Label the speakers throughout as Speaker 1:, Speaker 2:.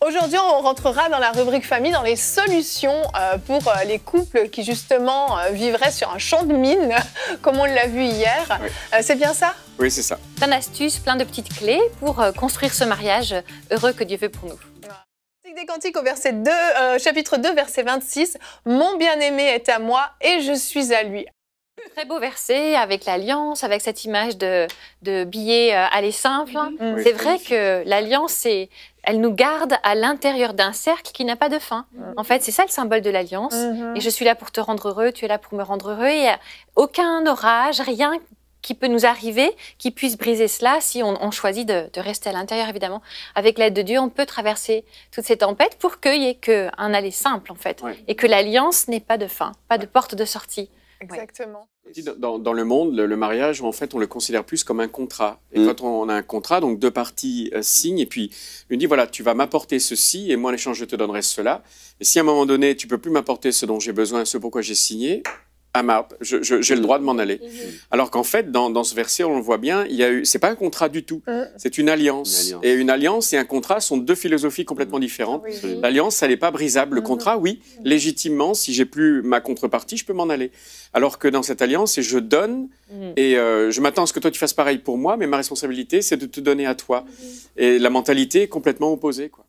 Speaker 1: Aujourd'hui, on rentrera dans la rubrique famille, dans les solutions pour les couples qui justement vivraient sur un champ de mines, comme on l'a vu hier. Oui. C'est bien ça?
Speaker 2: Oui, c'est ça.
Speaker 3: Plein d'astuces, plein de petites clés pour construire ce mariage heureux que Dieu veut pour nous.
Speaker 1: Des Cantiques au verset 2, chapitre 2, verset 26. « Mon bien-aimé est à moi et je suis à lui ».
Speaker 3: Très beau verset avec l'alliance, avec cette image de billet aller simple. Oui. C'est vrai que l'alliance, elle nous garde à l'intérieur d'un cercle qui n'a pas de fin. En fait, c'est ça le symbole de l'alliance. Et je suis là pour te rendre heureux, tu es là pour me rendre heureux. Il n'y a aucun orage, rien qui peut nous arriver, qui puisse briser cela si on choisit de rester à l'intérieur, évidemment. Avec l'aide de Dieu, on peut traverser toutes ces tempêtes pour qu'il n'y ait qu'un aller simple, en fait. Oui. Et que l'alliance n'ait pas de fin, pas de porte de sortie.
Speaker 1: Exactement.
Speaker 2: Dans le monde, le mariage, en fait, on le considère plus comme un contrat. Et quand on a un contrat, donc deux parties signent, et puis on dit, voilà, tu vas m'apporter ceci, et moi, en échange, je te donnerai cela. Et si à un moment donné, tu peux plus m'apporter ce dont j'ai besoin, ce pourquoi j'ai signé, j'ai le droit de m'en aller. Alors qu'en fait, dans ce verset, on le voit bien, c'est pas un contrat du tout, c'est une alliance. Et une alliance et un contrat sont deux philosophies complètement différentes. L'alliance, elle n'est pas brisable. Le contrat, oui, légitimement, si j'ai plus ma contrepartie, je peux m'en aller. Alors que dans cette alliance, je donne et je m'attends à ce que toi tu fasses pareil pour moi, mais ma responsabilité, c'est de te donner à toi. Et la mentalité est complètement opposée, quoi.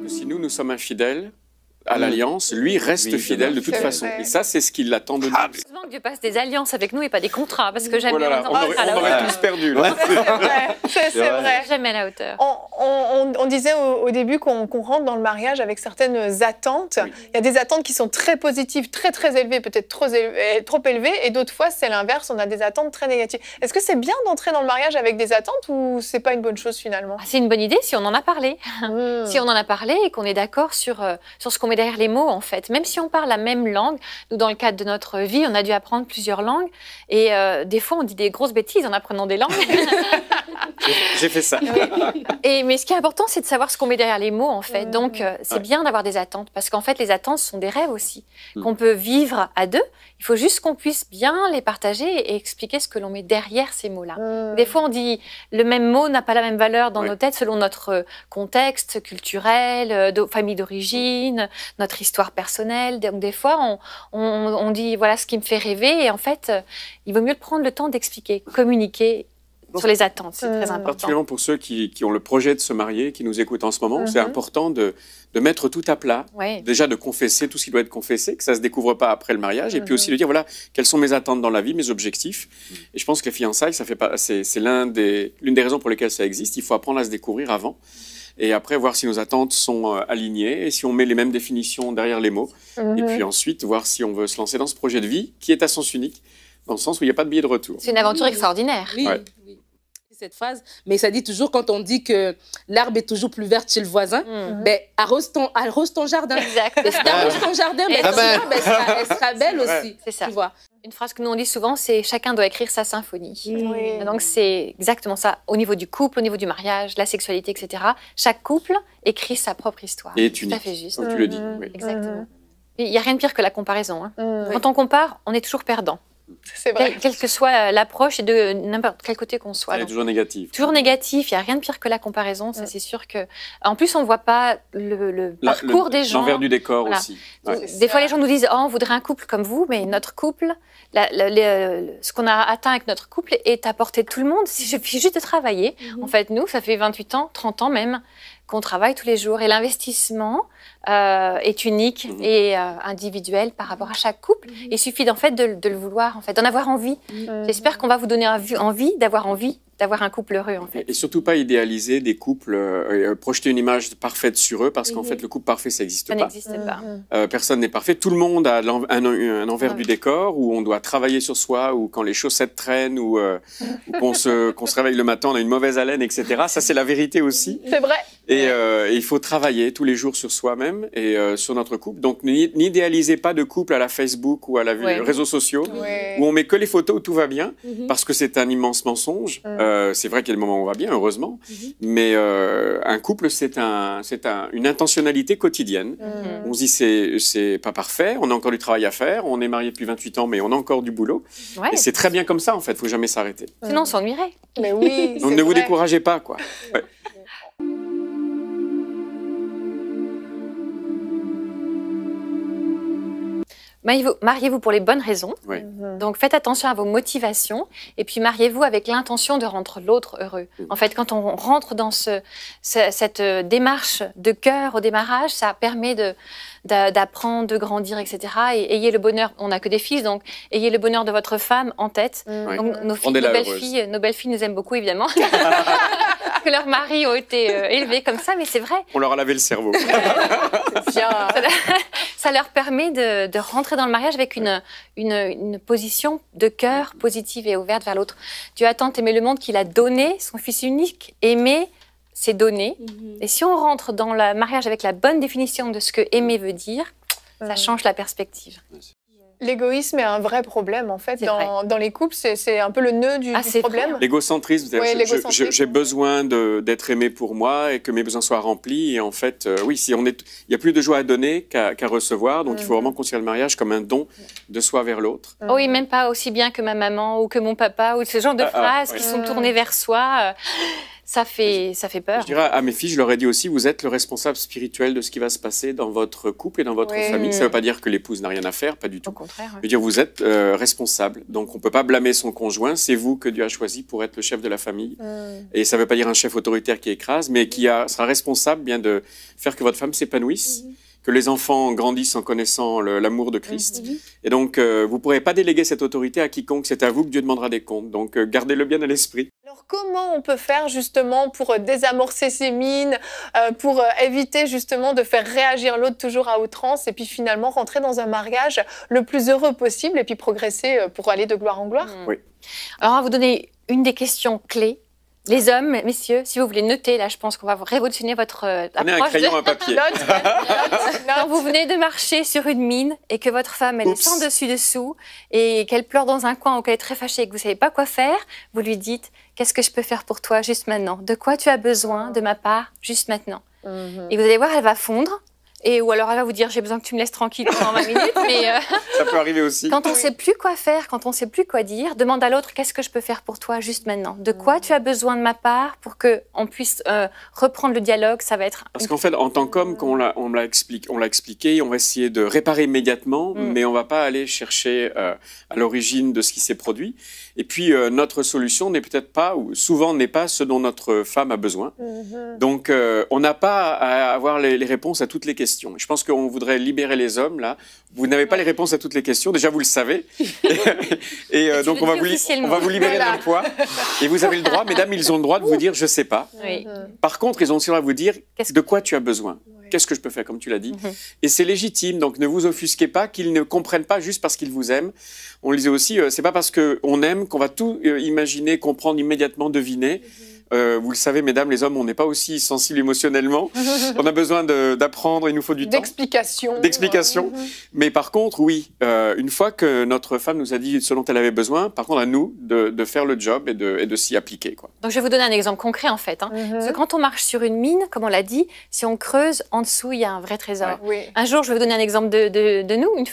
Speaker 2: Si nous sommes infidèles à l'alliance, lui reste fidèle de toute façon. Et ça, c'est ce qu'il attend de nous.
Speaker 3: Souvent que Dieu passe des alliances avec nous et pas des contrats, parce que jamais
Speaker 2: on aurait tous perdu.
Speaker 1: C'est vrai.
Speaker 3: Jamais à la hauteur.
Speaker 1: On disait au début qu'on rentre dans le mariage avec certaines attentes. Oui. Il y a des attentes qui sont très positives, très élevées, peut-être trop élevées, et d'autres fois, c'est l'inverse, on a des attentes très négatives. Est-ce que c'est bien d'entrer dans le mariage avec des attentes ou c'est pas une bonne chose finalement?
Speaker 3: C'est une bonne idée si on en a parlé. Si on en a parlé et qu'on est d'accord sur ce qu'on met derrière les mots, en fait. Même si on parle la même langue, nous, dans le cadre de notre vie, on a dû apprendre plusieurs langues. Et des fois, on dit des grosses bêtises en apprenant des langues.
Speaker 2: J'ai fait ça.
Speaker 3: Mais ce qui est important, c'est de savoir ce qu'on met derrière les mots, en fait. Donc, c'est bien d'avoir des attentes. Parce qu'en fait, les attentes sont des rêves aussi, qu'on peut vivre à deux. Il faut juste qu'on puisse bien les partager et expliquer ce que l'on met derrière ces mots-là. Des fois, on dit le même mot n'a pas la même valeur dans nos têtes selon notre contexte culturel, famille d'origine, notre histoire personnelle. Donc, des fois, on dit voilà ce qui me fait rêver. Et en fait, il vaut mieux prendre le temps d'expliquer, communiquer sur les attentes. C'est très important.
Speaker 2: Particulièrement pour ceux qui ont le projet de se marier, qui nous écoutent en ce moment, c'est important de mettre tout à plat. Déjà de confesser tout ce qui doit être confessé, que ça ne se découvre pas après le mariage. Et puis aussi de dire, voilà, quelles sont mes attentes dans la vie, mes objectifs. Et je pense que les fiançailles, c'est l'une des raisons pour lesquelles ça existe. Il faut apprendre à se découvrir avant. Et après, voir si nos attentes sont alignées et si on met les mêmes définitions derrière les mots. Et puis ensuite, voir si on veut se lancer dans ce projet de vie qui est à sens unique, dans le sens où il n'y a pas de billet de retour.
Speaker 3: C'est une aventure extraordinaire.
Speaker 4: Oui. Cette phrase, mais ça dit toujours quand on dit que l'arbre est toujours plus vert chez le voisin, ben, arrose ton jardin.
Speaker 3: Exact.
Speaker 4: Et si t'arroses ton jardin, ben, elle sera belle aussi.
Speaker 3: C'est ça.
Speaker 4: Tu vois.
Speaker 3: Une phrase que nous on dit souvent, c'est chacun doit écrire sa symphonie. Donc c'est exactement ça. Au niveau du couple, au niveau du mariage, la sexualité, etc. Chaque couple écrit sa propre histoire.
Speaker 2: Et tu
Speaker 3: tout à fait juste.
Speaker 2: Tu le dis.
Speaker 3: Exactement. Il n'y a rien de pire que la comparaison. Quand on compare, on est toujours perdant.
Speaker 1: C'est vrai.
Speaker 3: Quelle que soit l'approche et de n'importe quel côté qu'on soit.
Speaker 2: Elle est toujours négative.
Speaker 3: Toujours négatif. Il n'y a rien de pire que la comparaison. Ça, c'est sûr que. En plus, on ne voit pas le parcours des gens.
Speaker 2: L'envers du décor aussi.
Speaker 3: Des fois, les gens nous disent oh, on voudrait un couple comme vous, mais notre couple, ce qu'on a atteint avec notre couple est à portée de tout le monde. Il suffit juste de travailler. En fait, nous, ça fait 28 ans, 30 ans même, qu'on travaille tous les jours. Et l'investissement est unique et individuel par rapport à chaque couple. Il suffit en fait de le vouloir, en fait, d'en avoir envie. J'espère qu'on va vous donner envie d'avoir un couple heureux, en fait.
Speaker 2: Et surtout pas idéaliser des couples, projeter une image parfaite sur eux, parce qu'en fait, le couple parfait, ça n'existe pas.
Speaker 3: Ça n'existe pas.
Speaker 2: Personne n'est parfait. Tout le monde a un envers du décor, où on doit travailler sur soi, ou quand les chaussettes traînent, ou qu'on se réveille le matin, on a une mauvaise haleine, etc. Ça, c'est la vérité aussi.
Speaker 1: C'est vrai.
Speaker 2: Et il faut travailler tous les jours sur soi-même et sur notre couple. Donc, n'idéalisez pas de couple à la Facebook ou à les réseaux sociaux où on met que les photos où tout va bien, parce que c'est un immense mensonge. C'est vrai qu'il y a des moments où on va bien, heureusement, mais un couple, c'est une intentionnalité quotidienne. On se dit, c'est pas parfait, on a encore du travail à faire, on est marié depuis 28 ans, mais on a encore du boulot. Et c'est très bien comme ça, en fait, il ne faut jamais s'arrêter.
Speaker 3: Sinon, on s'ennuierait.
Speaker 1: Mais oui,
Speaker 2: donc, ne vous découragez pas, quoi. Ouais.
Speaker 3: Mariez-vous pour les bonnes raisons.
Speaker 2: Oui.
Speaker 3: Donc, faites attention à vos motivations. Et puis, mariez-vous avec l'intention de rendre l'autre heureux. En fait, quand on rentre dans cette démarche de cœur au démarrage, ça permet d'apprendre, de grandir, etc. Et ayez le bonheur, on n'a que des fils, donc ayez le bonheur de votre femme en tête. Donc, nos belles-filles nous aiment beaucoup, évidemment. Que leurs maris ont été élevés comme ça, mais c'est vrai.
Speaker 2: On leur a lavé le cerveau.
Speaker 3: Ça leur permet de rentrer dans le mariage avec une position de cœur positive et ouverte vers l'autre. Dieu a tant aimé le monde qu'il a donné son Fils unique. Aimer, c'est donner. Et si on rentre dans le mariage avec la bonne définition de ce que aimer veut dire, ça change la perspective.
Speaker 1: L'égoïsme est un vrai problème, en fait, dans les couples. C'est un peu le nœud du problème.
Speaker 2: L'égocentrisme, j'ai besoin d'être aimé pour moi et que mes besoins soient remplis. Et en fait, oui, il n'y a plus de joie à donner qu'à recevoir. Donc, il faut vraiment considérer le mariage comme un don de soi vers l'autre.
Speaker 3: Oh oui, même pas aussi bien que ma maman ou que mon papa ou ce genre de phrases qui sont tournées vers soi. Ça fait peur.
Speaker 2: Je dirais à mes filles, je leur ai dit aussi, vous êtes le responsable spirituel de ce qui va se passer dans votre couple et dans votre famille. Ça ne veut pas dire que l'épouse n'a rien à faire, pas du tout.
Speaker 3: Au contraire.
Speaker 2: Je veux dire, vous êtes responsable. Donc, on ne peut pas blâmer son conjoint. C'est vous que Dieu a choisi pour être le chef de la famille. Et ça ne veut pas dire un chef autoritaire qui écrase, mais qui sera responsable bien de faire que votre femme s'épanouisse. Que les enfants grandissent en connaissant l'amour de Christ. Et donc, vous ne pourrez pas déléguer cette autorité à quiconque. C'est à vous que Dieu demandera des comptes. Donc, gardez-le bien à l'esprit.
Speaker 1: Alors, comment on peut faire justement pour désamorcer ces mines, pour éviter justement de faire réagir l'autre toujours à outrance et puis finalement rentrer dans un mariage le plus heureux possible et puis progresser pour aller de gloire en gloire?
Speaker 2: Oui.
Speaker 3: Alors, on va vous donner une des questions clés. Les hommes, messieurs, si vous voulez noter, là, je pense qu'on va révolutionner votre approche.
Speaker 2: Prenez un crayon, un papier.
Speaker 3: Quand vous venez de marcher sur une mine et que votre femme, elle est sans dessus-dessous et qu'elle pleure dans un coin ou qu'elle est très fâchée et que vous ne savez pas quoi faire, vous lui dites « Qu'est-ce que je peux faire pour toi juste maintenant? De quoi tu as besoin de ma part juste maintenant ?» Et vous allez voir, elle va fondre. Ou alors elle va vous dire j'ai besoin que tu me laisses tranquille pendant 20 minutes. Mais
Speaker 2: ça peut arriver aussi.
Speaker 3: Quand on ne sait plus quoi faire, quand on ne sait plus quoi dire, demande à l'autre qu'est-ce que je peux faire pour toi juste maintenant. De quoi tu as besoin de ma part pour qu'on puisse reprendre le dialogue. Ça va être.
Speaker 2: Parce qu'en fait, en tant qu'homme, quand on l'a expliqué, on va essayer de réparer immédiatement, mais on ne va pas aller chercher à l'origine de ce qui s'est produit. Et puis notre solution n'est peut-être pas, ou souvent n'est pas ce dont notre femme a besoin. Donc on n'a pas à avoir les réponses à toutes les questions. Je pense qu'on voudrait libérer les hommes, là. Vous n'avez pas les réponses à toutes les questions. Déjà, vous le savez. Et donc, on va vous libérer d'un poids. Et vous avez le droit, mesdames, ils ont le droit de vous dire « je ne sais pas ». Par contre, ils ont aussi le droit de vous dire « de quoi tu as besoin ». Qu'est-ce que je peux faire, comme tu l'as dit. Et c'est légitime, donc ne vous offusquez pas qu'ils ne comprennent pas juste parce qu'ils vous aiment. On le disait aussi, c'est pas parce qu'on aime qu'on va tout imaginer, comprendre immédiatement, deviner. Vous le savez, mesdames, les hommes, on n'est pas aussi sensibles émotionnellement. On a besoin d'apprendre, il nous faut du temps. D'explication. Mais par contre, oui, une fois que notre femme nous a dit ce dont elle avait besoin, par contre, à nous de faire le job et de s'y appliquer, quoi.
Speaker 3: Donc, je vais vous donner un exemple concret, en fait. Parce que quand on marche sur une mine, comme on l'a dit, si on creuse, en dessous, il y a un vrai trésor. Un jour, je vais vous donner un exemple de nous.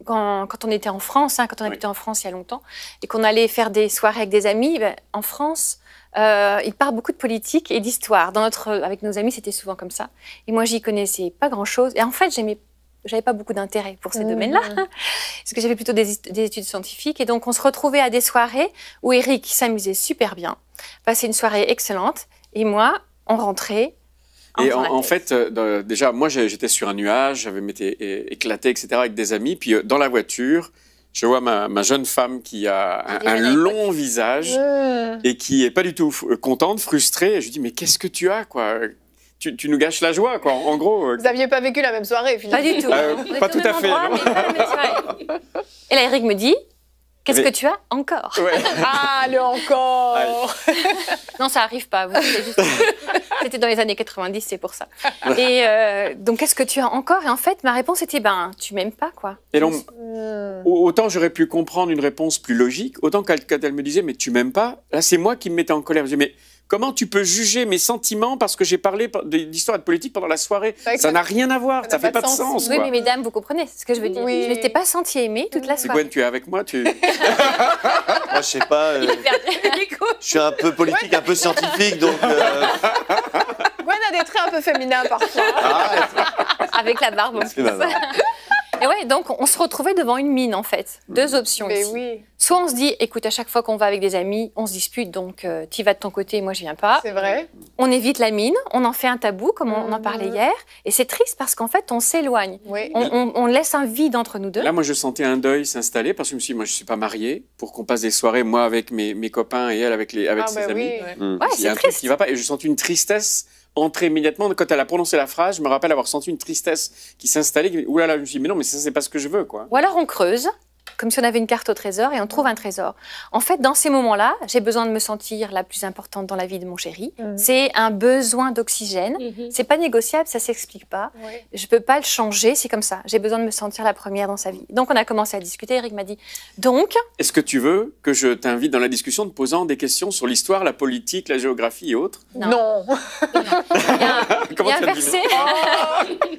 Speaker 3: Quand on était en France, quand on habitait en France il y a longtemps, et qu'on allait faire des soirées avec des amis, en France, il parle beaucoup de politique et d'histoire. Avec nos amis, c'était souvent comme ça. Et moi, j'y connaissais pas grand-chose. Et en fait, j'avais pas beaucoup d'intérêt pour ces domaines-là, parce que j'avais plutôt des études scientifiques. Et donc, on se retrouvait à des soirées où Eric s'amusait super bien, passait une soirée excellente. Et moi, on rentrait.
Speaker 2: Et en fait, déjà, moi, j'étais sur un nuage, j'avais été éclaté, etc., avec des amis. Puis dans la voiture, je vois ma jeune femme qui a un long visage et qui est pas du tout contente, frustrée. Et je lui dis, mais qu'est-ce que tu as, quoi? Tu nous gâches la joie, quoi. En gros.
Speaker 1: Vous n'aviez pas vécu la même soirée, finalement.
Speaker 3: Pas du tout.
Speaker 2: Pas tout à fait.
Speaker 3: Et là, Eric me dit, Qu'est-ce que tu as encore?
Speaker 2: Ouais.
Speaker 1: Ah, le encore.
Speaker 3: Non, ça arrive pas. C'était dans les années 90, c'est pour ça. Et donc, qu'est-ce que tu as encore? Et en fait, ma réponse était, ben, tu m'aimes pas, quoi.
Speaker 2: Et donc, autant j'aurais pu comprendre une réponse plus logique, autant quand elle me disait, mais tu m'aimes pas, là, c'est moi qui me mettais en colère. Je disais, mais comment tu peux juger mes sentiments parce que j'ai parlé d'histoire et de politique pendant la soirée? Ça n'a rien à voir, ça fait pas de sens.
Speaker 3: Oui, mais mesdames, vous comprenez ce que je veux dire.
Speaker 1: Oui.
Speaker 3: Je ne t'ai pas senti aimée toute la soirée.
Speaker 2: Gwen, tu es avec moi,
Speaker 5: Moi, je sais pas. Je suis un peu politique, un peu scientifique, donc.
Speaker 1: Gwen a des traits un peu féminins parfois.
Speaker 3: Avec la barbe en plus. Et ouais, donc on se retrouvait devant une mine en fait. Deux options
Speaker 1: Mais
Speaker 3: ici.
Speaker 1: oui.
Speaker 3: Soit on se dit, écoute, à chaque fois qu'on va avec des amis, on se dispute, donc tu vas de ton côté, moi je viens pas.
Speaker 1: C'est vrai.
Speaker 3: On évite la mine, on en fait un tabou, comme on en parlait hier. Et c'est triste parce qu'en fait, on s'éloigne.
Speaker 1: Oui.
Speaker 3: On laisse un vide entre nous deux.
Speaker 2: Là, moi, je sentais un deuil s'installer parce que je me suis dit, moi, je suis pas marié pour qu'on passe des soirées, moi avec mes copains et elle avec ses amis.
Speaker 3: Ouais,
Speaker 2: Il y a un truc qui va pas et je sens une tristesse entrer immédiatement. Quand elle a prononcé la phrase, je me rappelle avoir senti une tristesse qui s'installait. Ouh là là, je me suis dit, mais non, mais ça, c'est pas ce que je veux, quoi.
Speaker 3: Ou alors on creuse, comme si on avait une carte au trésor et on trouve un trésor. En fait, dans ces moments-là, j'ai besoin de me sentir la plus importante dans la vie de mon chéri. C'est un besoin d'oxygène. C'est pas négociable, ça s'explique pas. Je peux pas le changer, c'est comme ça. J'ai besoin de me sentir la première dans sa vie. Donc on a commencé à discuter. Eric m'a dit, donc...
Speaker 2: Est-ce que tu veux que je t'invite dans la discussion en te posant des questions sur l'histoire, la politique, la géographie et autres?
Speaker 1: Non.
Speaker 3: Il y a un verset...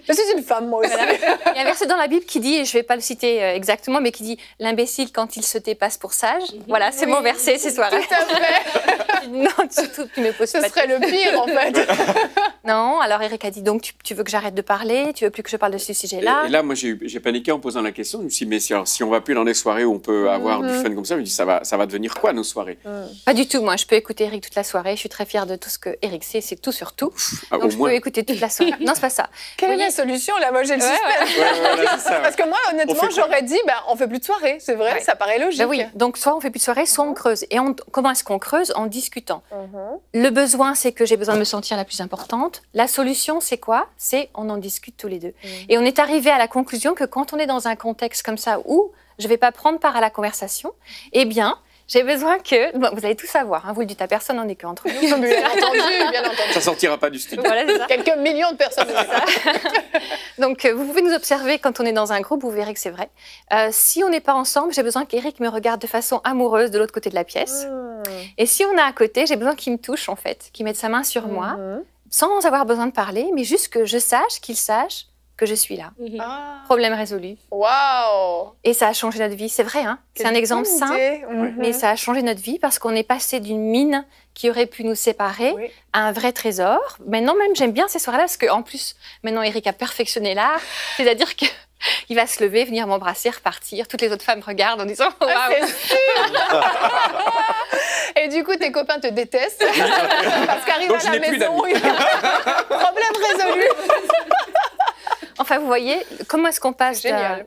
Speaker 1: Je suis une femme, moi aussi.
Speaker 3: Il y a un verset dans la Bible qui dit, et je vais pas le citer exactement, mais qui dit « L'imbécile, quand il se tait, passe pour sage ». Voilà, c'est mon verset ce soir.
Speaker 1: Tout à fait.
Speaker 3: Non, surtout, tu me poses
Speaker 1: Ce
Speaker 3: pas de
Speaker 1: serait le pire, en fait.
Speaker 3: Non, alors Eric a dit, donc tu veux que j'arrête de parler? Tu veux plus que je parle de ce sujet-là?
Speaker 2: Et là, moi, j'ai paniqué en posant la question. Je me suis dit, mais si on va plus dans des soirées où on peut avoir du fun comme ça, je me dis, ça va devenir quoi, nos soirées?
Speaker 3: Pas du tout, moi. Je peux écouter Eric toute la soirée. Je suis très fière de tout ce que Eric sait. C'est tout sur tout.
Speaker 2: Ah,
Speaker 3: Donc
Speaker 2: au
Speaker 3: je
Speaker 2: moins.
Speaker 3: peux écouter toute la soirée. Non, c'est pas ça.
Speaker 1: Quelle est
Speaker 3: Oui.
Speaker 1: la solution, là? Moi, j'ai le suspense.
Speaker 2: Voilà, c'est ça.
Speaker 1: Parce que moi, honnêtement,
Speaker 2: On fait quoi?
Speaker 1: j'aurais dit, on fait plus de soirée. C'est vrai,
Speaker 3: Ouais.
Speaker 1: ça paraît logique.
Speaker 3: Ben oui, donc soit on fait plus de soirée, soit on creuse. Et comment est-ce qu'on creuse? En discutant. Le besoin, c'est que j'ai besoin de me sentir la plus importante. La solution, c'est quoi? C'est on en discute tous les deux. Et on est arrivé à la conclusion que quand on est dans un contexte comme ça où je ne vais pas prendre part à la conversation, eh bien, j'ai besoin que... Bon, vous allez tout savoir, hein, vous le dites à personne, on n'est qu'entre nous.
Speaker 1: Bien entendu, bien entendu.
Speaker 2: Ça sortira pas du studio.
Speaker 3: Voilà, c'est ça.
Speaker 1: Quelques millions de personnes.
Speaker 3: Donc, vous pouvez nous observer quand on est dans un groupe, vous verrez que c'est vrai. Si on n'est pas ensemble, j'ai besoin qu'Eric me regarde de façon amoureuse de l'autre côté de la pièce. Et si on est à côté, j'ai besoin qu'il me touche, en fait, qu'il mette sa main sur moi, sans avoir besoin de parler, mais juste que je sache, qu'il sache que je suis là.
Speaker 1: Ah.
Speaker 3: Problème résolu.
Speaker 1: Waouh.
Speaker 3: Et ça a changé notre vie, c'est vrai, hein. C'est un exemple simple,
Speaker 1: simple.
Speaker 3: mais ça a changé notre vie parce qu'on est passé d'une mine qui aurait pu nous séparer
Speaker 1: Oui.
Speaker 3: à un vrai trésor. Maintenant, même, j'aime bien ces soirées-là parce qu'en plus, maintenant, Eric a perfectionné l'art. C'est-à-dire que il va se lever, venir m'embrasser, repartir. Toutes les autres femmes regardent en disant waouh.
Speaker 1: C'est sûr. Et du coup, tes copains te détestent parce qu'arrive
Speaker 2: Donc, je
Speaker 1: à la
Speaker 2: n'ai plus
Speaker 1: maison, problème résolu.
Speaker 3: Enfin, vous voyez, comment est-ce qu'on passe
Speaker 1: Génial.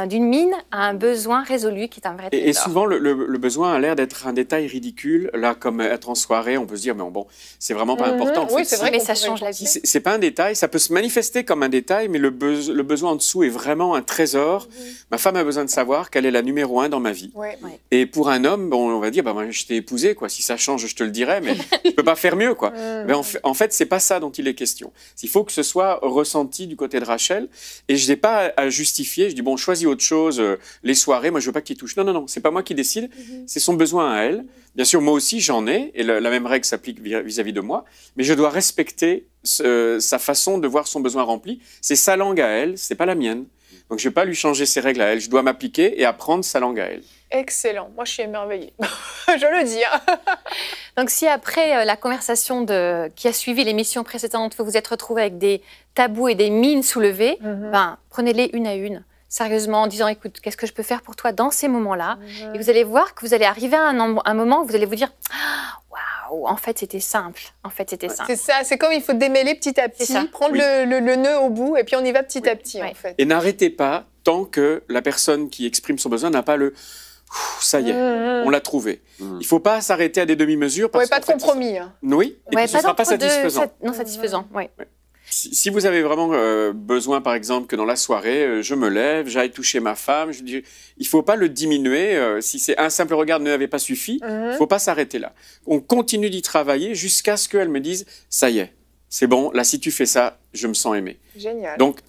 Speaker 3: d'une mine à un besoin résolu qui est un vrai trésor.
Speaker 2: Et souvent, le besoin a l'air d'être un détail ridicule. Là, comme être en soirée, on peut se dire, mais bon, c'est vraiment pas important. En
Speaker 1: Oui,
Speaker 2: fait,
Speaker 1: c'est vrai
Speaker 3: mais
Speaker 1: qu'on
Speaker 3: ça
Speaker 1: pourrait
Speaker 3: change la
Speaker 1: penser.
Speaker 3: vie.
Speaker 2: C'est pas un détail, ça peut se manifester comme un détail, mais le besoin en dessous est vraiment un trésor. Ma femme a besoin de savoir qu'elle est la numéro 1 dans ma vie.
Speaker 1: Ouais.
Speaker 2: Et pour un homme, bon, on va dire, moi, je t'ai épousé, quoi. Si ça change, je te le dirai, mais je peux pas faire mieux, quoi. Mais en fait, c'est pas ça dont il est question. Il faut que ce soit ressenti du côté de Rachel. Et je n'ai pas à justifier. Je dis, bon, choisis autre chose, les soirées, moi, je veux pas qu'il touche. Non, non, non, c'est pas moi qui décide. C'est son besoin à elle. Bien sûr, moi aussi, j'en ai. Et la même règle s'applique vis-à-vis de moi. Mais je dois respecter sa façon de voir son besoin rempli. C'est sa langue à elle, c'est pas la mienne. Donc, je ne vais pas lui changer ses règles à elle. Je dois m'appliquer et apprendre sa langue à elle.
Speaker 1: Excellent. Moi, je suis émerveillée. Je le dis. Hein.
Speaker 3: Donc, si après la conversation qui a suivi l'émission précédente, vous vous êtes retrouvés avec des tabous et des mines soulevées, prenez-les une à une, sérieusement, en disant, écoute, qu'est-ce que je peux faire pour toi dans ces moments-là? Et vous allez voir que vous allez arriver à un moment où vous allez vous dire, waouh, en fait, c'était simple. En fait, c'était simple.
Speaker 1: C'est ça. C'est comme il faut démêler petit à petit, prendre le nœud au bout, et puis on y va petit à petit, en fait.
Speaker 2: Et n'arrêtez pas tant que la personne qui exprime son besoin n'a pas le ça y est, on l'a trouvé. Il ne faut pas s'arrêter à des demi-mesures.
Speaker 1: Pas de compromis. Hein.
Speaker 2: Oui, et
Speaker 3: Ouais,
Speaker 2: puis ce ne sera pas satisfaisant.
Speaker 3: Non satisfaisant, oui.
Speaker 2: Si vous avez vraiment besoin, par exemple, que dans la soirée, je me lève, j'aille toucher ma femme, je dis, il ne faut pas le diminuer. Si c'est un simple regard ne n'avait pas suffi, il ne faut pas s'arrêter là. On continue d'y travailler jusqu'à ce qu'elle me dise, ça y est, c'est bon, là, si tu fais ça, je me sens aimé.
Speaker 1: Génial.
Speaker 2: Donc,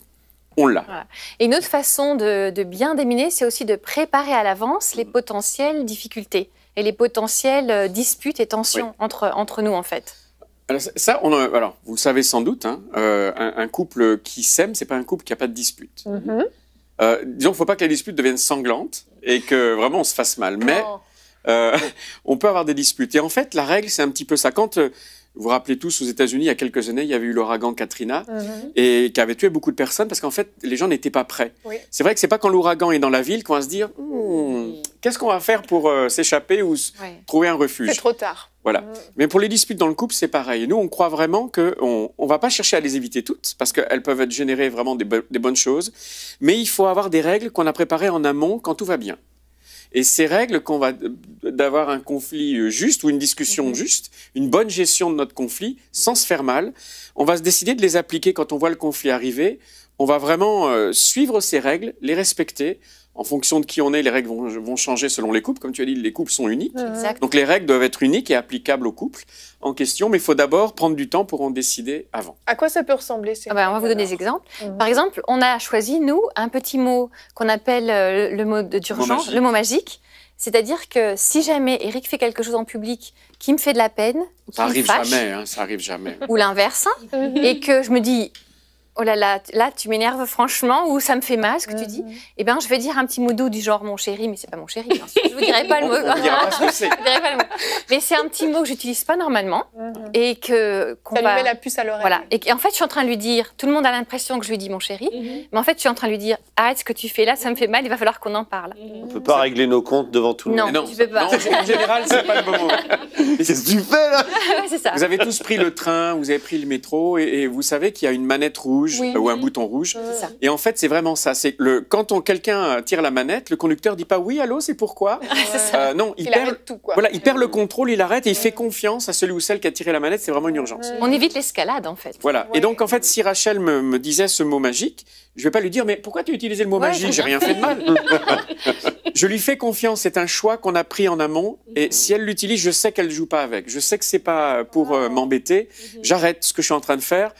Speaker 2: on l'a.
Speaker 3: Voilà. Et une autre façon de bien déminer, c'est aussi de préparer à l'avance les potentielles difficultés et les potentielles disputes et tensions entre nous, en fait.
Speaker 2: Alors, ça, alors, vous le savez sans doute, hein, un couple qui s'aime, c'est pas un couple qui n'a pas de dispute. Disons qu'il ne faut pas que les disputes deviennent sanglantes et que vraiment on se fasse mal. Mais on peut avoir des disputes. Et en fait, la règle, c'est un petit peu ça. Quand vous vous rappelez tous, aux États-Unis, il y a quelques années, il y avait eu l'ouragan Katrina et qui avait tué beaucoup de personnes parce qu'en fait, les gens n'étaient pas prêts. Oui. C'est vrai que c'est pas quand l'ouragan est dans la ville qu'on va se dire qu'est-ce qu'on va faire pour s'échapper ou trouver un refuge.
Speaker 1: C'est trop tard.
Speaker 2: Voilà. Mais pour les disputes dans le couple, c'est pareil. Et nous, on croit vraiment qu'on ne va pas chercher à les éviter toutes parce qu'elles peuvent générer vraiment des bonnes choses. Mais il faut avoir des règles qu'on a préparées en amont quand tout va bien. Et ces règles, d'avoir un conflit juste ou une discussion juste, une bonne gestion de notre conflit, sans se faire mal, on va se décider de les appliquer quand on voit le conflit arriver. On va vraiment suivre ces règles, les respecter. En fonction de qui on est, les règles vont changer selon les couples. Comme tu as dit, les couples sont uniques. Donc les règles doivent être uniques et applicables au couple en question. Mais il faut d'abord prendre du temps pour en décider avant.
Speaker 1: À quoi ça peut ressembler
Speaker 3: on va vous donner des exemples. Par exemple, on a choisi, nous, un petit mot qu'on appelle le mot d'urgence, le mot magique. C'est-à-dire que si jamais Eric fait quelque chose en public qui me fait de la peine,
Speaker 2: ça arrive jamais, hein, ça arrive jamais.
Speaker 3: Ou l'inverse, et que je me dis oh là là, tu m'énerves franchement, ou ça me fait mal ce que tu dis, eh bien je vais dire un petit mot doux du genre mon chéri, mais c'est pas mon chéri, hein. Je vous dirai pas le mot.
Speaker 2: On ne dira pas ce que c'est.
Speaker 3: Mais c'est un petit mot que j'utilise pas normalement et qu'on
Speaker 1: ça lui met la puce à l'oreille.
Speaker 3: Voilà. Et en fait, je suis en train de lui dire, tout le monde a l'impression que je lui dis mon chéri, mais en fait, je suis en train de lui dire arrête ce que tu fais là, ça me fait mal, il va falloir qu'on en parle.
Speaker 5: On peut pas régler nos comptes devant tout le monde.
Speaker 3: Non, tu peux pas.
Speaker 2: Non, en général, c'est pas le bon mot.
Speaker 5: Qu'est-ce que tu fais là?
Speaker 3: C'est ça.
Speaker 2: Vous avez tous pris le train, vous avez pris le métro et vous savez qu'il y a une manette rouge ou un bouton rouge. Et en fait, c'est vraiment ça. C'est quand quelqu'un tire la manette, le conducteur dit pas oui, allô, c'est pourquoi. Non, il perd
Speaker 1: tout, quoi.
Speaker 2: Voilà, il perd le contrôle, il arrête et il fait confiance à celui ou celle qui a tiré la manette. C'est vraiment une urgence.
Speaker 3: On évite l'escalade, en fait.
Speaker 2: Voilà. Et donc, en fait, si Rachel me disait ce mot magique, je vais pas lui dire mais pourquoi tu as utilisé le mot magique? J'ai rien fait de mal. Je lui fais confiance. C'est un choix qu'on a pris en amont. Et si elle l'utilise, je sais qu'elle ne joue pas avec. Je sais que c'est pas pour m'embêter. J'arrête ce que je suis en train de faire.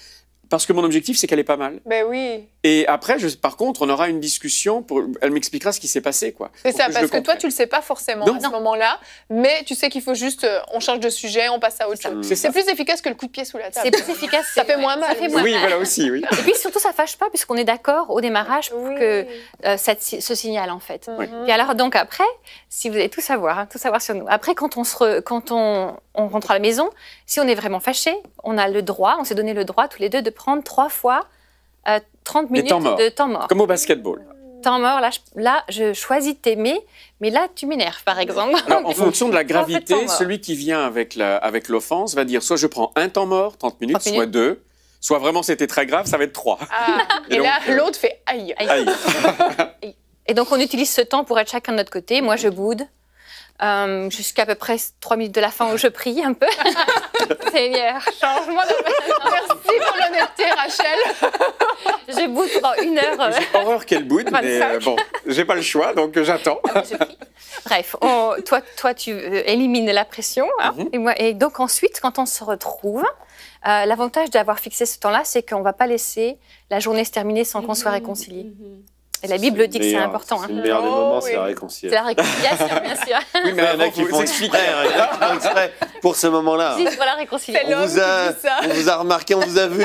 Speaker 2: Parce que mon objectif, c'est qu'elle est pas mal.
Speaker 1: Ben oui.
Speaker 2: Et après, par contre, on aura une discussion. Elle m'expliquera ce qui s'est passé, quoi.
Speaker 1: C'est ça, parce que toi, tu le sais pas forcément à ce moment-là, mais tu sais qu'il faut juste, on change de sujet, on passe à autre chose. C'est plus efficace que le coup de pied sous la table.
Speaker 3: C'est plus efficace.
Speaker 1: Ça fait moins mal.
Speaker 2: Oui, voilà aussi, oui.
Speaker 3: Et puis surtout, ça fâche pas, puisqu'on est d'accord au démarrage pour que ce signal, en fait. Et alors, donc après, si vous allez tout savoir sur nous. Après, quand on rentre à la maison, si on est vraiment fâché, on a le droit, on s'est donné le droit tous les deux de prendre 3 fois 30 minutes de temps mort.
Speaker 2: Comme au basketball.
Speaker 3: Temps mort, là, je choisis de t'aimer, mais là, tu m'énerves, par exemple.
Speaker 2: Alors, en fonction de la gravité, celui qui vient avec l'offense va dire soit je prends un temps mort, 30 minutes, soit 2, soit vraiment c'était très grave, ça va être 3.
Speaker 1: Et donc, là, l'autre fait aïe.
Speaker 3: Et donc, on utilise ce temps pour être chacun de notre côté. Moi, je boude. Jusqu'à peu près 3 minutes de la fin où je prie un peu. Seigneur, change-moi de...
Speaker 1: Merci pour l'honnêteté, Rachel.
Speaker 3: Je boude pendant 1 heure.
Speaker 2: J'ai horreur qu'elle boude, mais bon, j'ai pas le choix, donc j'attends.
Speaker 3: Bref, toi, tu élimines la pression. Hein, et donc ensuite, quand on se retrouve, l'avantage d'avoir fixé ce temps-là, c'est qu'on va pas laisser la journée se terminer sans qu'on soit réconciliés. Et la Bible dit que c'est important.
Speaker 5: C'est le meilleur des moments, c'est la réconciliation.
Speaker 3: C'est la réconciliation, bien sûr.
Speaker 5: Oui, mais il y en a qui font exprès pour ce moment-là.
Speaker 3: Juste pour la réconciliation.
Speaker 5: On vous a remarqué, on vous a vu.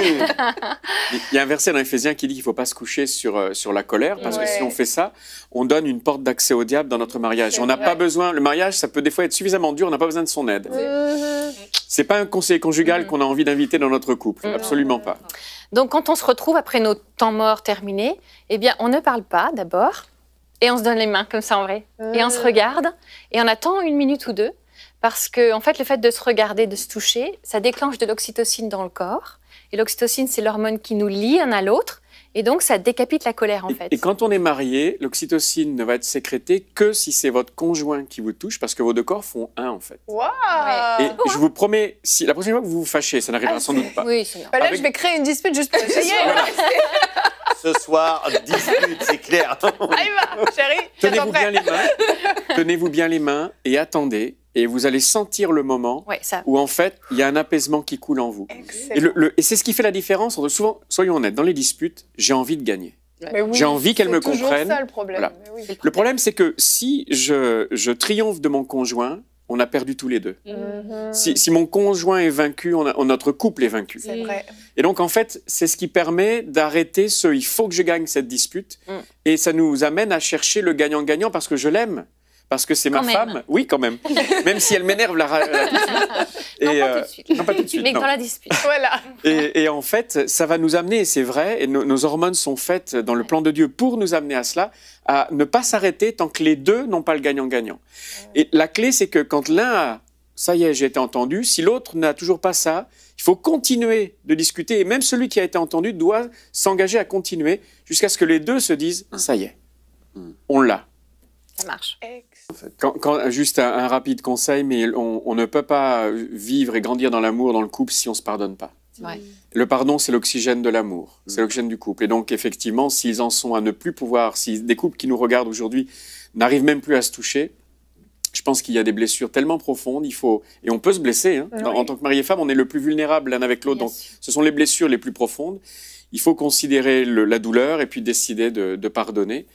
Speaker 2: Il y a un verset dans Éphésiens qui dit qu'il ne faut pas se coucher sur la colère, parce que si on fait ça, on donne une porte d'accès au diable dans notre mariage. On n'a pas besoin, le mariage, ça peut des fois être suffisamment dur, on n'a pas besoin de son aide. C'est pas un conseiller conjugal qu'on a envie d'inviter dans notre couple, absolument pas.
Speaker 3: Donc, quand on se retrouve après nos temps morts terminés, eh bien, on ne parle pas d'abord et on se donne les mains comme ça en vrai. Et on se regarde et on attend 1 minute ou 2 parce que, en fait, le fait de se regarder, de se toucher, ça déclenche de l'oxytocine dans le corps. Et l'oxytocine, c'est l'hormone qui nous lie un à l'autre Et donc, ça décapite la colère, en fait.
Speaker 2: Et quand on est marié, l'oxytocine ne va être sécrétée que si c'est votre conjoint qui vous touche, parce que vos deux corps font un, en fait.
Speaker 1: Waouh!
Speaker 2: Et je vous promets, si la prochaine fois que vous vous fâchez, ça n'arrivera sans doute pas.
Speaker 3: Oui, c'est bien.
Speaker 1: Là, je vais créer une dispute juste pour ça y est.
Speaker 2: Voilà.
Speaker 5: Ce soir, dispute, c'est clair.
Speaker 1: Allez, va, chérie.
Speaker 2: Tenez-vous bien les mains et attendez. Et vous allez sentir le moment où, en fait, il y a un apaisement qui coule en vous. Et c'est ce qui fait la différence entre, souvent, soyons honnêtes, dans les disputes, j'ai envie de gagner.
Speaker 1: Oui,
Speaker 2: j'ai envie qu'elle me comprenne.
Speaker 1: C'est ça le problème.
Speaker 2: Voilà. Le problème, c'est que si je triomphe de mon conjoint, on a perdu tous les deux. Si mon conjoint est vaincu, notre couple est vaincu.
Speaker 1: C'est vrai.
Speaker 2: Et donc, en fait, c'est ce qui permet d'arrêter il faut que je gagne cette dispute. Et ça nous amène à chercher le gagnant-gagnant parce que je l'aime. Parce que c'est ma femme. Oui, quand même. Même si elle m'énerve tout de suite.
Speaker 3: Non, pas tout de suite. Mais dans la dispute.
Speaker 1: Voilà.
Speaker 2: Et en fait, ça va nous amener, et c'est vrai, et nos hormones sont faites dans le plan de Dieu pour nous amener à cela, à ne pas s'arrêter tant que les deux n'ont pas le gagnant-gagnant. Et la clé, c'est que quand l'un a « ça y est, j'ai été entendu », si l'autre n'a toujours pas ça, il faut continuer de discuter. Et même celui qui a été entendu doit s'engager à continuer jusqu'à ce que les deux se disent « ça y est, on l'a ».
Speaker 3: Ça marche.
Speaker 2: Juste un rapide conseil, mais on ne peut pas vivre et grandir dans l'amour, dans le couple, si on ne se pardonne pas.
Speaker 3: Ouais.
Speaker 2: Le pardon, c'est l'oxygène de l'amour, c'est l'oxygène du couple. Et donc, effectivement, s'ils en sont à ne plus pouvoir, si des couples qui nous regardent aujourd'hui n'arrivent même plus à se toucher, je pense qu'il y a des blessures tellement profondes, et on peut se blesser. Hein. En tant que mari et femme, on est le plus vulnérable l'un avec l'autre, donc ce sont les blessures les plus profondes. Il faut considérer la douleur et puis décider de pardonner.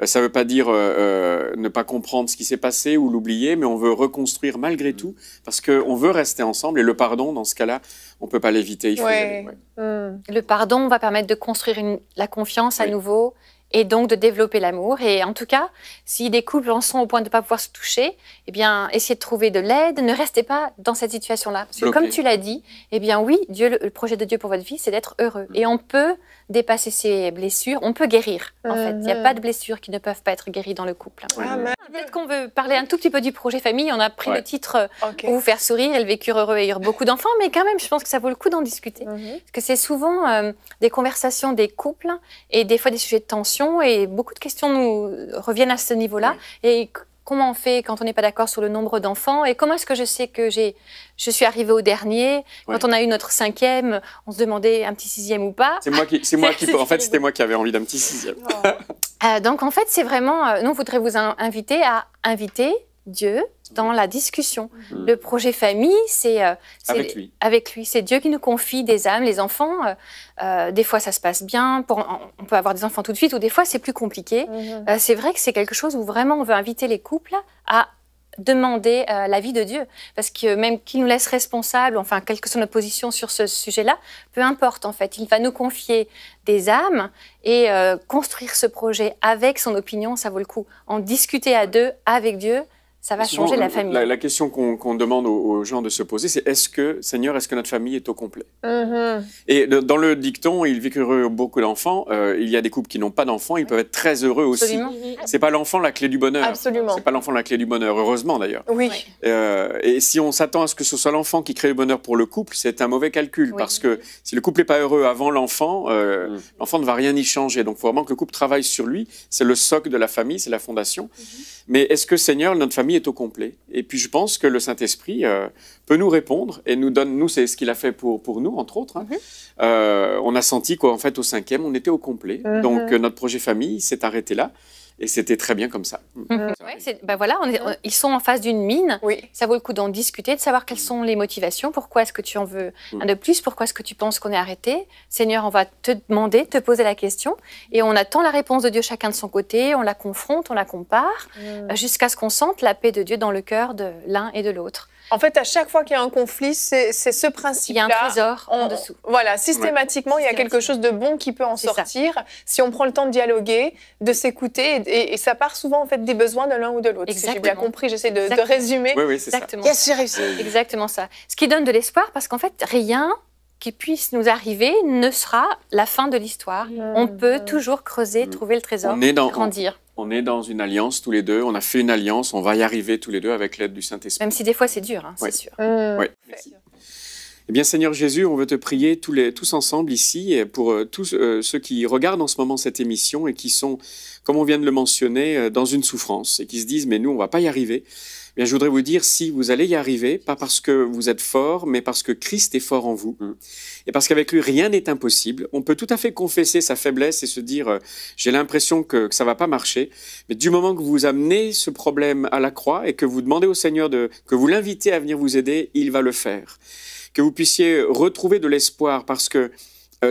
Speaker 2: Ça ne veut pas dire ne pas comprendre ce qui s'est passé ou l'oublier, mais on veut reconstruire malgré tout, parce qu'on veut rester ensemble. Et le pardon, dans ce cas-là, on ne peut pas l'éviter. Il faut y aller.
Speaker 3: Le pardon va permettre de construire la confiance à nouveau et donc de développer l'amour. Et en tout cas, si des couples en sont au point de ne pas pouvoir se toucher, eh bien, essayez de trouver de l'aide. Ne restez pas dans cette situation-là. Parce que comme tu l'as dit, eh bien oui, le projet de Dieu pour votre vie, c'est d'être heureux. Et on peut dépasser ces blessures, on peut guérir, en fait. Il n'y a pas de blessures qui ne peuvent pas être guéries dans le couple. Peut-être qu'on veut parler un tout petit peu du projet famille. On a pris le titre pour vous faire sourire et le vécure heureux et avoir beaucoup d'enfants, mais quand même, je pense que ça vaut le coup d'en discuter. Parce que c'est souvent des conversations des couples et des fois des sujets de tension et beaucoup de questions nous reviennent à ce niveau-là. Et comment on fait quand on n'est pas d'accord sur le nombre d'enfants? Et comment est-ce que je sais que je suis arrivée au dernier? Quand on a eu notre 5e, on se demandait un petit 6e ou pas.
Speaker 2: En fait, c'était moi qui avais envie d'un petit 6e.
Speaker 3: Donc, en fait, c'est vraiment... nous, on voudrait vous inviter à inviter Dieu dans la discussion. Le projet famille, c'est avec lui. C'est Dieu qui nous confie des âmes, les enfants. Des fois, ça se passe bien. On peut avoir des enfants tout de suite, ou des fois, c'est plus compliqué. C'est vrai que c'est quelque chose où vraiment on veut inviter les couples à demander l'avis de Dieu. Parce que même qu'il nous laisse responsables, enfin, quelle que soit notre position sur ce sujet-là, peu importe, en fait. Il va nous confier des âmes et construire ce projet avec son opinion, ça vaut le coup. En discuter à deux, avec Dieu, ça va changer la famille.
Speaker 2: La question qu'on demande aux gens de se poser, c'est Seigneur, est-ce que notre famille est au complet? Et dans le dicton, il vit heureux beaucoup d'enfants. Il y a des couples qui n'ont pas d'enfants, ils peuvent être très heureux aussi. C'est pas l'enfant la clé du bonheur.
Speaker 1: Absolument.
Speaker 2: C'est pas l'enfant la clé du bonheur, heureusement d'ailleurs.
Speaker 1: Oui.
Speaker 2: Et si on s'attend à ce que ce soit l'enfant qui crée le bonheur pour le couple, c'est un mauvais calcul, parce que si le couple n'est pas heureux avant l'enfant, l'enfant ne va rien y changer. Donc il faut vraiment que le couple travaille sur lui. C'est le socle de la famille, c'est la fondation. Mais est-ce que, Seigneur, notre famille est au complet? Et puis je pense que le Saint-Esprit peut nous répondre et nous c'est ce qu'il a fait pour nous, entre autres. On a senti qu'en fait, au 5e, on était au complet. Donc notre projet famille s'est arrêté là. Et c'était très bien comme ça.
Speaker 3: Voilà, ils sont en face d'une mine. Ça vaut le coup d'en discuter, de savoir quelles sont les motivations. Pourquoi est-ce que tu en veux un de plus? Pourquoi est-ce que tu penses qu'on est arrêté? Seigneur, on va te demander, te poser la question. Et on attend la réponse de Dieu chacun de son côté. On la confronte, on la compare, jusqu'à ce qu'on sente la paix de Dieu dans le cœur de l'un et de l'autre.
Speaker 1: En fait, à chaque fois qu'il y a un conflit, c'est ce principe-là.
Speaker 3: Il y a un trésor en dessous.
Speaker 1: Voilà, systématiquement, il y a quelque chose de bon qui peut en sortir si on prend le temps de dialoguer, de s'écouter. Et ça part souvent en fait, des besoins de l'un ou de l'autre. Si j'ai bien compris, j'essaie de résumer.
Speaker 2: Oui, c'est ça.
Speaker 1: Yes, j'ai réussi.
Speaker 3: Exactement ça. Ce qui donne de l'espoir parce qu'en fait, rien qui puisse nous arriver ne sera la fin de l'histoire. On peut toujours creuser, trouver le trésor, grandir.
Speaker 2: On est dans une alliance tous les deux, on a fait une alliance, on va y arriver tous les deux avec l'aide du Saint-Esprit.
Speaker 3: Même si des fois c'est dur, hein, c'est sûr.
Speaker 2: Oui. Eh bien, Seigneur Jésus, on veut te prier tous ensemble ici, et pour tous ceux qui regardent en ce moment cette émission et qui sont, comme on vient de le mentionner, dans une souffrance et qui se disent « mais nous, on ne va pas y arriver ». Eh bien, je voudrais vous dire, si vous allez y arriver, pas parce que vous êtes fort, mais parce que Christ est fort en vous. Et parce qu'avec lui, rien n'est impossible. On peut tout à fait confesser sa faiblesse et se dire j'ai l'impression que ça va pas marcher. Mais du moment que vous amenez ce problème à la croix et que vous demandez au Seigneur que vous l'invitez à venir vous aider, il va le faire. Que vous puissiez retrouver de l'espoir parce que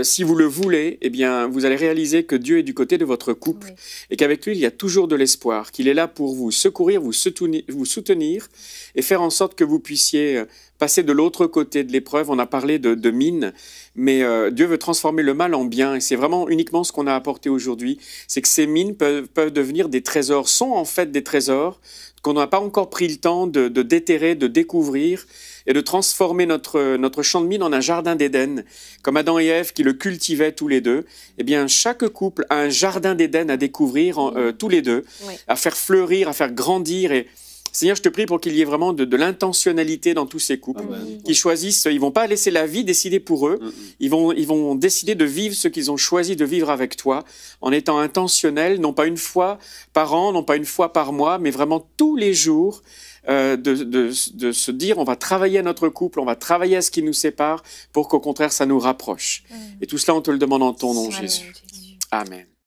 Speaker 2: si vous le voulez, eh bien, vous allez réaliser que Dieu est du côté de votre couple et qu'avec lui, il y a toujours de l'espoir, qu'il est là pour vous secourir, vous soutenir et faire en sorte que vous puissiez passer de l'autre côté de l'épreuve. On a parlé de mines, mais Dieu veut transformer le mal en bien et c'est vraiment uniquement ce qu'on a apporté aujourd'hui. C'est que ces mines peuvent devenir des trésors, sont en fait des trésors qu'on n'a pas encore pris le temps de déterrer, de découvrir et de transformer notre champ de mine en un jardin d'Éden, comme Adam et Ève qui le cultivaient tous les deux. Eh bien, chaque couple a un jardin d'Éden à découvrir tous les deux, à faire fleurir, à faire grandir. Et Seigneur, je te prie pour qu'il y ait vraiment de l'intentionnalité dans tous ces couples qui choisissent. Ils vont pas laisser la vie décider pour eux. Ils vont décider de vivre ce qu'ils ont choisi de vivre avec toi, en étant intentionnels, non pas une fois par an, non pas une fois par mois, mais vraiment tous les jours. De se dire on va travailler à notre couple, on va travailler à ce qui nous sépare pour qu'au contraire ça nous rapproche. Et tout cela on te le demande en ton nom, Jésus. Amen.